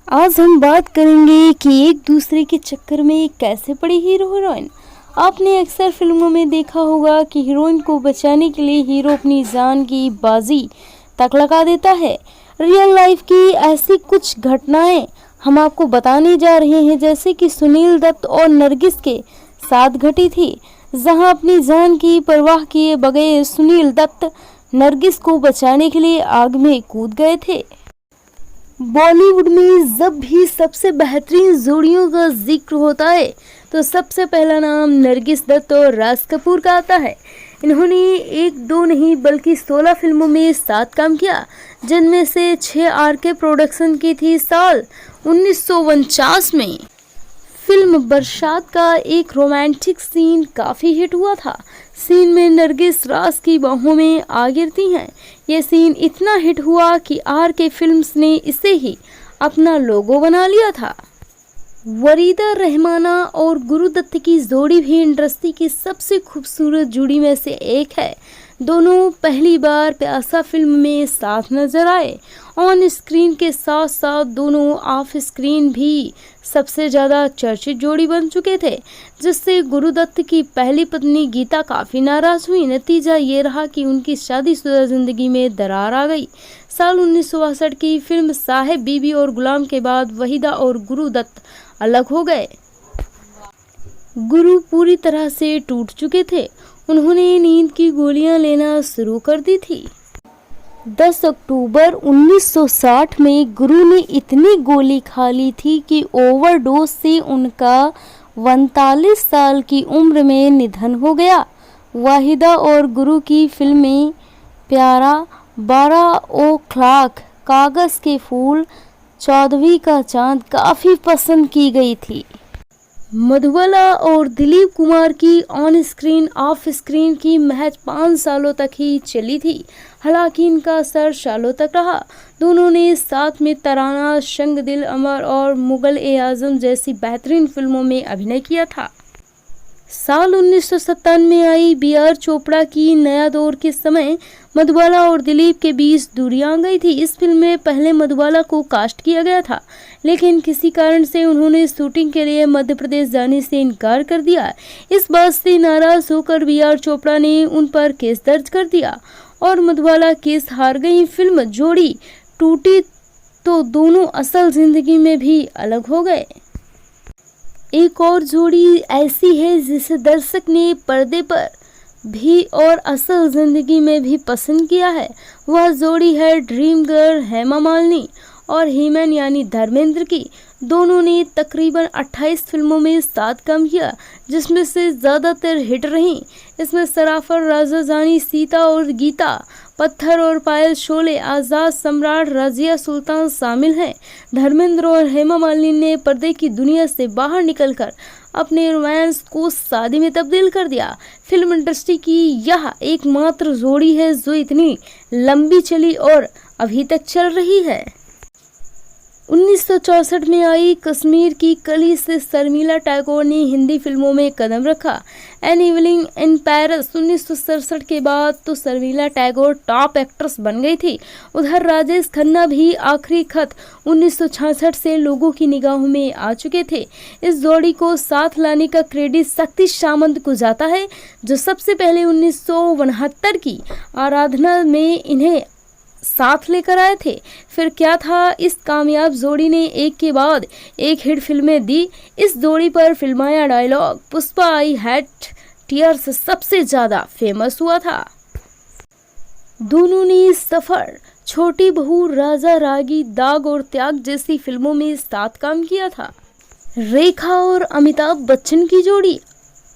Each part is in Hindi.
आज हम बात करेंगे कि एक दूसरे के चक्कर में कैसे पड़ी हीरो हीरोइन। आपने अक्सर फिल्मों में देखा होगा कि हीरोइन को बचाने के लिए हीरो अपनी जान की बाजी तक लगा देता है। रियल लाइफ की ऐसी कुछ घटनाएं हम आपको बताने जा रहे हैं, जैसे कि सुनील दत्त और नरगिस के साथ घटी थी, जहां अपनी जान की परवाह किए बगैर सुनील दत्त नरगिस को बचाने के लिए आग में कूद गए थे। बॉलीवुड में जब भी सबसे बेहतरीन जोड़ियों का जिक्र होता है तो सबसे पहला नाम नरगिस दत्त और राज कपूर का आता है। इन्होंने एक दो नहीं बल्कि 16 फिल्मों में साथ काम किया, जिनमें से 6 आरके प्रोडक्शन की थी। साल 1949 में फिल्म बरसात का एक रोमांटिक सीन काफ़ी हिट हुआ था। सीन में नरगिस राज की बाहों में आ गिरती हैं। ये सीन इतना हिट हुआ कि आरके फिल्म्स ने इसे ही अपना लोगो बना लिया था। वरीदा रहमाना और गुरुदत्त की जोड़ी भी इंडस्ट्री की सबसे खूबसूरत जोड़ी में से एक है। दोनों पहली बार प्यासा फिल्म में साथ नजर आए। ऑन स्क्रीन के साथ साथ दोनों ऑफ स्क्रीन भी सबसे ज़्यादा चर्चित जोड़ी बन चुके थे, जिससे गुरुदत्त की पहली पत्नी गीता काफ़ी नाराज़ हुई। नतीजा ये रहा कि उनकी शादीशुदा जिंदगी में दरार आ गई। साल 1962 की फिल्म साहेब बीबी और गुलाम के बाद वहीदा और गुरुदत्त अलग हो गए। गुरु पूरी तरह से टूट चुके थे। उन्होंने नींद की गोलियां लेना शुरू कर दी थी। 10 अक्टूबर 1960 में गुरु ने इतनी गोली खा ली थी कि ओवरडोज से उनका 39 साल की उम्र में निधन हो गया। वाहिदा और गुरु की फिल्में प्यारा, 12 ओ क्लॉक, कागज के फूल, 14वीं का चांद काफ़ी पसंद की गई थी। मधुबाला और दिलीप कुमार की ऑन स्क्रीन ऑफ स्क्रीन की महज 5 सालों तक ही चली थी। हालांकि इनका असर सालों तक रहा। दोनों ने साथ में तराना, संग दिल अमर और मुगल-ए-आजम जैसी बेहतरीन फिल्मों में अभिनय किया था। साल 1997 में आई बी.आर. चोपड़ा की नया दौर के समय मधुबाला और दिलीप के बीच दूरियां आ गई थी। इस फिल्म में पहले मधुबाला को कास्ट किया गया था, लेकिन किसी कारण से उन्होंने शूटिंग के लिए मध्य प्रदेश जाने से इनकार कर दिया। इस बात से नाराज होकर बी.आर. चोपड़ा ने उन पर केस दर्ज कर दिया और मधुबाला केस हार गई। फिल्म जोड़ी टूटी तो दोनों असल जिंदगी में भी अलग हो गए। एक और जोड़ी ऐसी है जिसे दर्शक ने पर्दे पर भी और असल जिंदगी में भी पसंद किया है। वह जोड़ी है ड्रीम गर्ल हेमा मालिनी और हीमैन यानी धर्मेंद्र की। दोनों ने तकरीबन 28 फिल्मों में साथ काम किया, जिसमें से ज़्यादातर हिट रहीं। इसमें सराफर, राजा जानी, सीता और गीता, पत्थर और पायल, शोले, आज़ाद, सम्राट, रजिया सुल्तान शामिल हैं। धर्मेंद्र और हेमा मालिनी ने पर्दे की दुनिया से बाहर निकलकर अपने रोमांस को शादी में तब्दील कर दिया। फिल्म इंडस्ट्री की यह एकमात्र जोड़ी है जो इतनी लंबी चली और अभी तक चल रही है। 1964 में आई कश्मीर की कली से शर्मिला टैगोर ने हिंदी फिल्मों में कदम रखा। एन इवनिंग इन पेरिस 1967 के बाद तो शर्मिला टैगोर टॉप एक्ट्रेस बन गई थी। उधर राजेश खन्ना भी आखिरी खत 1966 से लोगों की निगाहों में आ चुके थे। इस जोड़ी को साथ लाने का क्रेडिट शक्ति सामंत को जाता है, जो सबसे पहले 1969 की आराधना में इन्हें साथ लेकर आए थे। फिर क्या था, इस कामयाब जोड़ी ने एक के बाद एक हिट फिल्में दी। इस जोड़ी पर फिल्माया dialogue Pushpa I had tears सबसे ज्यादा फेमस हुआ था। दोनों ने सफर, छोटी बहू, राजा रागी, दाग और त्याग जैसी फिल्मों में साथ काम किया था। रेखा और अमिताभ बच्चन की जोड़ी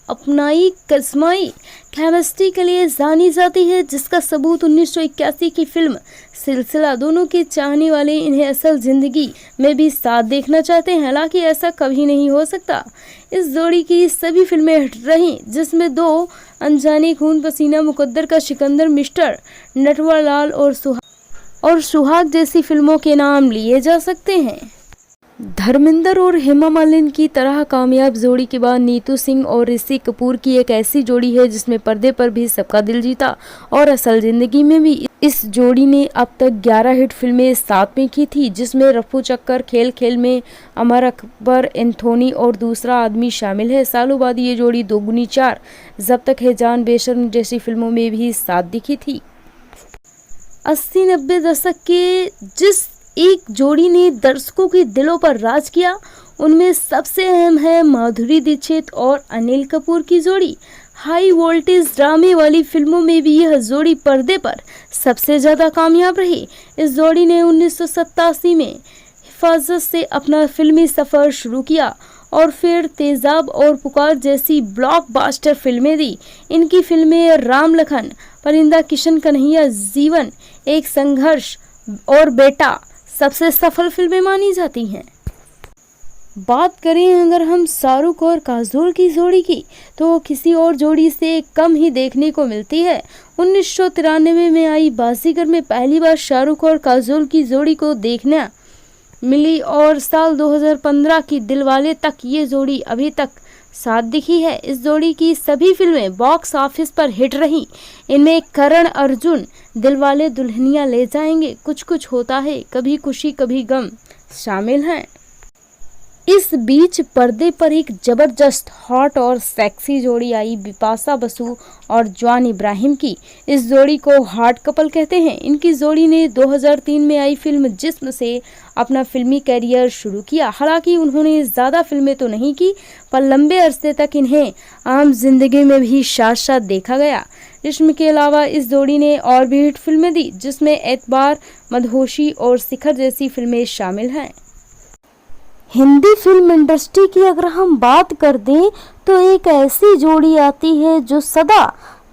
अपनाई कस्माई केमिस्ट्री के लिए जानी जाती है, जिसका सबूत 1981 की फिल्म सिलसिला। दोनों के चाहने वाले इन्हें असल जिंदगी में भी साथ देखना चाहते हैं, हालांकि ऐसा कभी नहीं हो सकता। इस जोड़ी की सभी फिल्में हिट रहीं, जिसमें 2 अनजाने, खून पसीना, मुकद्दर का सिकंदर, मिस्टर नटवरलाल और सुहाग जैसी फिल्मों के नाम लिए जा सकते हैं। धर्मेंद्र और हेमा मालिनी की तरह कामयाब जोड़ी के बाद नीतू सिंह और ऋषि कपूर की एक ऐसी जोड़ी है जिसमें पर्दे पर भी सबका दिल जीता और असल जिंदगी में भी इस जोड़ी ने अब तक 11 हिट फिल्में साथ में की थी, जिसमें रफू चक्कर, खेल खेल में, अमर अकबर, एंथोनी और दूसरा आदमी शामिल है। सालों बाद ये जोड़ी दोगुनी चार, जब तक है जान, बेशर्म जैसी फिल्मों में भी साथ दिखी थी। 80-90 दशक के जिस एक जोड़ी ने दर्शकों के दिलों पर राज किया, उनमें सबसे अहम है माधुरी दीक्षित और अनिल कपूर की जोड़ी। हाई वोल्टेज ड्रामे वाली फिल्मों में भी यह जोड़ी पर्दे पर सबसे ज्यादा कामयाब रही। इस जोड़ी ने 1987 में हिफाजत से अपना फिल्मी सफर शुरू किया और फिर तेजाब और पुकार जैसी ब्लॉकबस्टर फिल्में दी। इनकी फिल्में राम लखन, परिंदा, किशन कन्हैया, जीवन एक संघर्ष और बेटा सबसे सफल फिल्में मानी जाती हैं। बात करें अगर हम शाहरुख और काजोल की जोड़ी की, तो किसी और जोड़ी से कम ही देखने को मिलती है। 1993 में आई बाजीगर में पहली बार शाहरुख और काजोल की जोड़ी को देखने मिली और साल 2015 की दिलवाले तक ये जोड़ी अभी तक साथ दिखी है। इस जोड़ी की सभी फिल्में बॉक्स ऑफिस पर हिट रही। इनमें करण अर्जुन, दिलवाले दुल्हनिया ले जाएंगे, कुछ कुछ होता है, कभी खुशी कभी गम शामिल हैं। इस बीच पर्दे पर एक जबरदस्त हॉट और सेक्सी जोड़ी आई बिपाशा बसु और जॉन इब्राहिम की। इस जोड़ी को हॉट कपल कहते हैं। इनकी जोड़ी ने 2003 में आई फिल्म जिस्म से अपना फिल्मी कैरियर शुरू किया। हालांकि उन्होंने ज़्यादा फिल्में तो नहीं की, पर लंबे अरसे तक इन्हें आम जिंदगी में भी साथ साथ देखा गया। जिस्म के अलावा इस जोड़ी ने और भी हिट फिल्में दी, जिसमें एतबार, मदहोशी और शिखर जैसी फिल्में शामिल हैं। हिंदी फिल्म इंडस्ट्री की अगर हम बात कर दें, तो एक ऐसी जोड़ी आती है जो सदा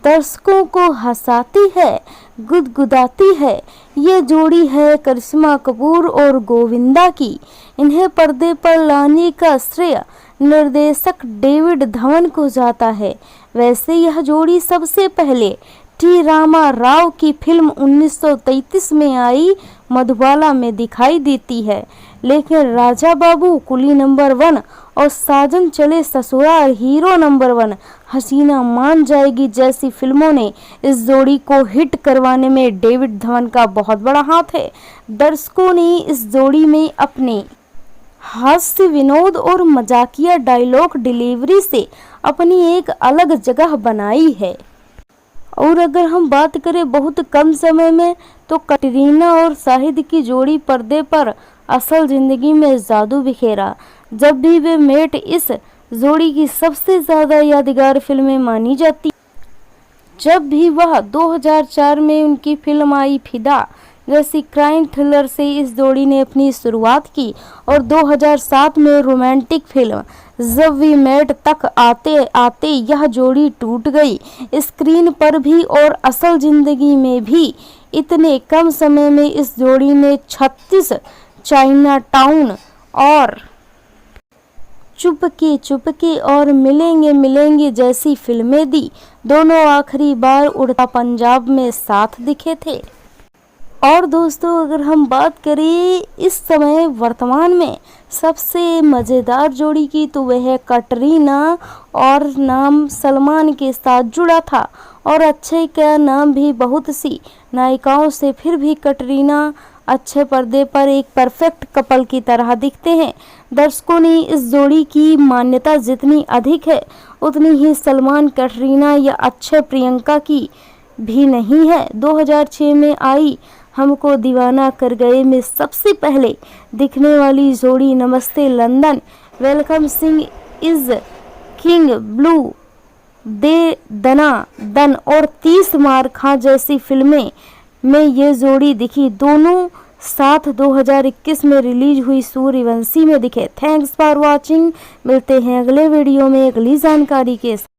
दर्शकों को हंसाती है, गुदगुदाती है। ये जोड़ी है करिश्मा कपूर और गोविंदा की। इन्हें पर्दे पर लाने का श्रेय निर्देशक डेविड धवन को जाता है। वैसे यह जोड़ी सबसे पहले टी रामा राव की फिल्म 1933 में आई मधुबाला में दिखाई देती है, लेकिन राजा बाबू, कुली नंबर 1 और साजन चले ससुराल, हीरो नंबर 1, हसीना मान जाएगी जैसी फिल्मों ने इस जोड़ी को हिट करवाने में डेविड धवन का बहुत बड़ा हाथ है। दर्शकों ने इस जोड़ी में अपने हास्य, विनोद और मजाकिया डायलॉग डिलीवरी से अपनी एक अलग जगह बनाई है। और अगर हम बात करें बहुत कम समय में, तो कटरीना और शाहिद की जोड़ी पर्दे पर असल जिंदगी में जादू बिखेरा। जब भी वे मेट, इस जोड़ी की सबसे ज्यादा यादगार फिल्में मानी जाती। जब भी वह 2004 में उनकी फिल्म आई फिदा जैसी क्राइम थ्रिलर से इस जोड़ी ने अपनी शुरुआत की, और 2007 में रोमांटिक फिल्म जब वी मेट तक आते आते यह जोड़ी टूट गई। स्क्रीन पर भी और असल जिंदगी में भी इतने कम समय में इस जोड़ी ने 36 चाइना टाउन और चुपके और मिलेंगे मिलेंगे जैसी फिल्में दी। दोनों आखिरी बार उड़ता पंजाब में साथ दिखे थे। और दोस्तों, अगर हम बात करें इस समय वर्तमान में सबसे मज़ेदार जोड़ी की, तो वह है कटरीना, और नाम सलमान के साथ जुड़ा था। और अक्षय का नाम भी बहुत सी नायिकाओं से फिर भी कटरीना अच्छे पर्दे पर एक परफेक्ट कपल की तरह दिखते हैं। दर्शकों ने इस जोड़ी की मान्यता जितनी अधिक है, उतनी ही सलमान, कटरीना या अक्षय प्रियंका की भी नहीं है। 2006 में आई हमको दीवाना कर गए में सबसे पहले दिखने वाली जोड़ी Namaste London, Welcome Singh is King, Blue De Dana Dan और 30 मार खां जैसी फिल्में में ये जोड़ी दिखी। दोनों साथ 2021 में रिलीज हुई सूर्यवंशी में दिखे। Thanks for watching. मिलते हैं अगले वीडियो में अगली जानकारी के साथ।